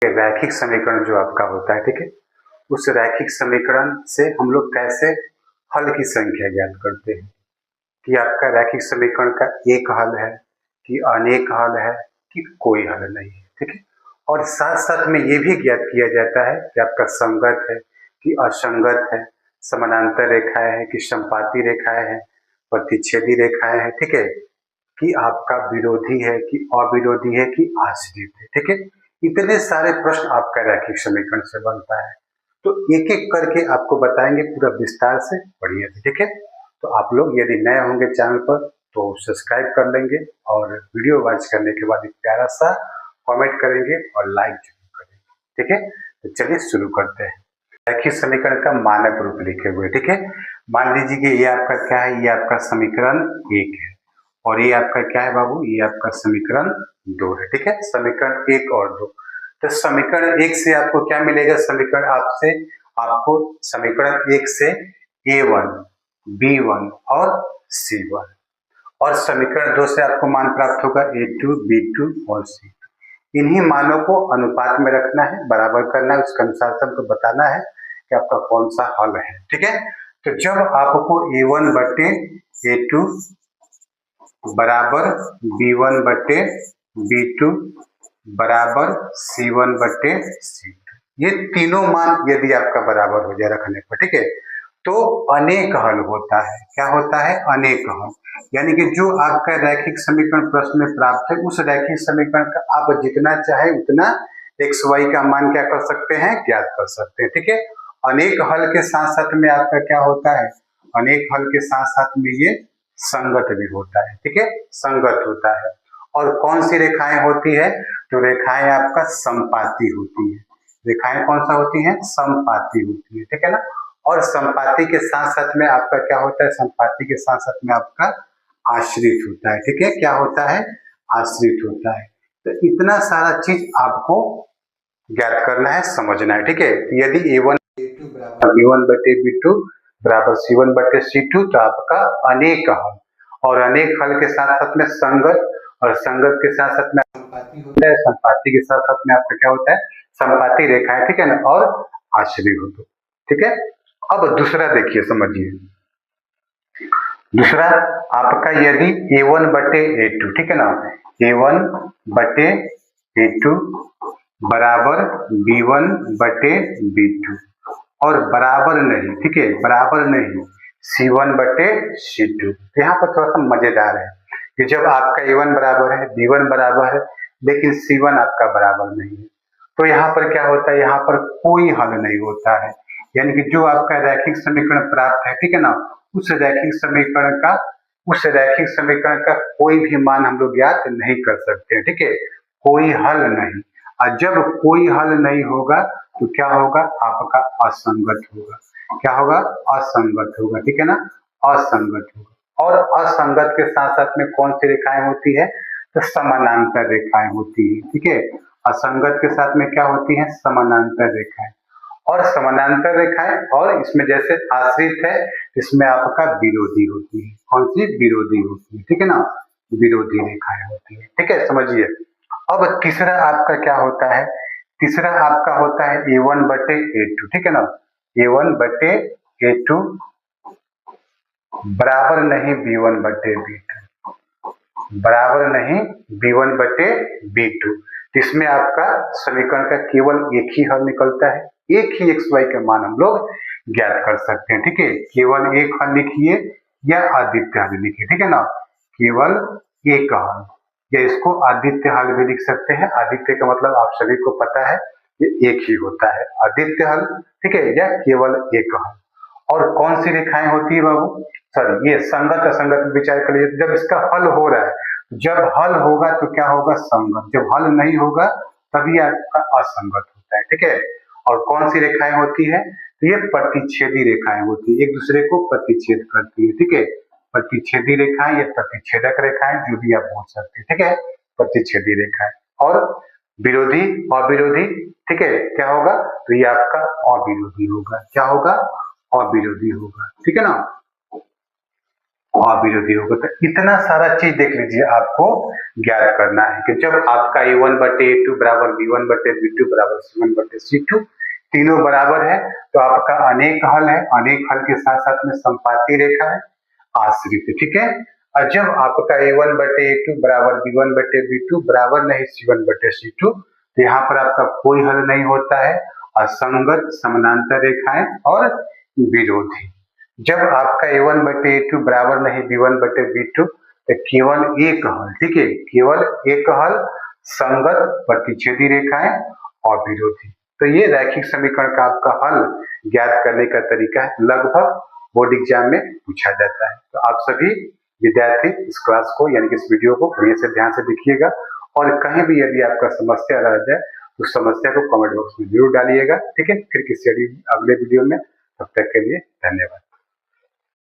कि रैखिक समीकरण जो आपका होता है, ठीक है, उस रैखिक समीकरण से हम लोग कैसे हल की संख्या ज्ञात करते हैं कि आपका रैखिक समीकरण का एक हल है कि अनेक हल है कि कोई हल नहीं है, ठीक है। और साथ साथ में ये भी ज्ञात किया जाता है कि आपका संगत है कि असंगत है, समानांतर रेखाएं हैं कि संपाती रेखाएं हैं, प्रतिच्छेदी रेखाएं हैं, ठीक है, कि आपका विरोधी है कि अविरोधी है कि आश्रित है, ठीक है। इतने सारे प्रश्न आपका रैखिक समीकरण से बनता है, तो एक एक करके आपको बताएंगे पूरा विस्तार से, बढ़िया से, ठीक है। तो आप लोग यदि नए होंगे चैनल पर तो सब्सक्राइब कर लेंगे और वीडियो वॉच करने के बाद एक प्यारा सा कमेंट करेंगे और लाइक जरूर करेंगे, ठीक है। तो चलिए शुरू करते हैं। रैखिक समीकरण का मानक रूप लिखे हुए, ठीक है। मान लीजिए कि ये आपका क्या है, ये आपका समीकरण 1 है और ये आपका क्या है बाबू, ये आपका समीकरण 2 है, ठीक है। समीकरण 1 और 2, तो समीकरण 1 से आपको क्या मिलेगा, समीकरण आपको समीकरण 1 से A1, B1 और C1, और समीकरण 2 से आपको मान प्राप्त होगा A2, B2 और C2। इन्हीं मानों को अनुपात में रखना है, बराबर करना है, उसके अनुसार से हमको बताना है कि आपका कौन सा हल है, ठीक है। तो जब आपको A1 बटे A2 बराबर B1 बटे B2 बराबर C1 बटे C2, ये तीनों मान यदि आपका बराबर हो जाए रखने पर, ठीक है, तो अनेक हल होता है। क्या होता है, अनेक हल, यानी कि जो आपका रैखिक समीकरण प्रश्न में प्राप्त है उस रैखिक समीकरण का आप जितना चाहे उतना एक्स वाई का मान क्या कर सकते हैं, ज्ञात कर सकते हैं, ठीक है। अनेक हल के साथ साथ में आपका क्या होता है, अनेक हल के साथ साथ में ये संगत भी होता है, ठीक है, संगत होता है। और कौन सी रेखाएं होती है, तो रेखाएं आपका संपाती होती है। रेखाएं कौन सा होती हैं, संपाती होती है, ठीक है ना। और संपाती के साथ साथ में आपका क्या होता है, संपाती के साथ साथ में आपका आश्रित होता है, ठीक है। क्या होता है, आश्रित होता है। तो इतना सारा चीज आपको ज्ञात करना है, समझना है, ठीक है। यदि A1 A2 बराबर B1 बटे B2 बराबर C1 बटे C2, तो आपका अनेक हल, और अनेक हल के साथ साथ में संगत, और संगत के साथ साथ में संपाती होता है, संपाती के साथ साथ में आपका क्या होता है, संपाती रेखाएं, ठीक है ना, और आश्रित होता है, ठीक है। अब दूसरा देखिए, समझिए दूसरा आपका यदि A1 बटे A2, ठीक है ना, A1 बटे A2 बराबर B1 बटे B2 और बराबर नहीं, ठीक है, बराबर नहीं C1 बटे C2। तो यहाँ पर थोड़ा सा मजेदार है कि जब आपका A1 बराबर है, B1 बराबर है, लेकिन C1 आपका बराबर नहीं है, तो यहाँ पर क्या होता है, यहाँ पर कोई हल नहीं होता है। यानी कि जो आपका रैखिक समीकरण प्राप्त है, ठीक है ना, उस रैखिक समीकरण का कोई भी मान हम लोग ज्ञात नहीं कर सकते हैं, ठीक है, कोई हल नहीं। और जब कोई हल नहीं होगा तो क्या होगा, आपका असंगत होगा। क्या होगा, असंगत होगा, ठीक है ना, असंगत होगा। और असंगत के साथ साथ में कौन सी रेखाएं होती है, तो समानांतर रेखाएं होती है, ठीक है। असंगत के साथ में क्या होती है, समानांतर रेखाएं, और समानांतर रेखाएं, और इसमें जैसे आश्रित है इसमें आपका विरोधी होती है। कौन सी, विरोधी होती है, ठीक है ना, विरोधी रेखाएं होती है, ठीक है, समझिए। अब तीसरा आपका क्या होता है, तीसरा आपका होता है A1 बटे A2, ठीक है ना, A1 बटे A2 बराबर नहीं B1 बटे B2, बराबर नहीं B1 बटे B2। इसमें आपका समीकरण का केवल एक ही हल निकलता है, एक ही एक्स वाई का मान हम लोग ज्ञात कर सकते हैं, ठीक है। केवल एक हल लिखिए या आदित्य हल लिखिए, ठीक है ना, केवल एक हल, या इसको आदित्य हल भी लिख सकते हैं। आदित्य का मतलब आप सभी को पता है, ये एक ही होता है, आदित्य हल, ठीक है, या केवल एक हल। और कौन सी रेखाएं होती है बाबू, सर ये संगत असंगत विचार करिए। जब इसका हल हो रहा है, जब हल होगा तो क्या होगा, संगत, जब हल नहीं होगा तभी आपका असंगत होता है, ठीक है। और कौन सी रेखाएं होती है, तो ये प्रतिच्छेदी रेखाएं होती है, एक दूसरे को प्रतिच्छेद करती है, ठीक है। प्रतिच्छेदी रेखाएं या प्रतिच्छेदक रेखाएं, जो भी आप बोल सकते हैं, ठीक है, प्रतिच्छेदी रेखाएं। और विरोधी, अविरोधी, ठीक है, क्या होगा, तो ये आपका अविरोधी होगा। क्या होगा, अविरोधी होगा, ठीक है ना। अविरोधी होगा। तो इतना सारा चीज देख लीजिए, आपको ज्ञात करना है कि जब आपका A1/A2 बराबर B1/B2 बराबर C1/C2 तीनों बराबर है तो आपका अनेक हल है। अनेक हल के साथ साथ में संपाती रेखा है, आश्रित, ठीक है। और जब आपका A1/A2 बराबर B1/B2 बराबर नहीं C1/C2 तो यहाँ पर आपका कोई हल नहीं होता है। असंगत, समानांतर रेखाएं और विरोधी। जब आपका A1/A2 बराबर नहीं B1/B2 तो केवल एक हल, ठीक है, केवल एक हल, संगत, प्रतिच्छेदी रेखाएं और विरोधी। तो ये रैखिक समीकरण का आपका हल ज्ञात करने का तरीका है, लगभग बोर्ड एग्जाम में पूछा जाता है। तो आप सभी विद्यार्थी इस क्लास को यानी कि इस वीडियो को बढ़िया से ध्यान से देखिएगा, और कहीं भी यदि आपका समस्या रह जाए तो समस्या को कमेंट बॉक्स में जरूर डालिएगा, ठीक है। फिर किसी अगले वीडियो में, तब तक के लिए धन्यवाद।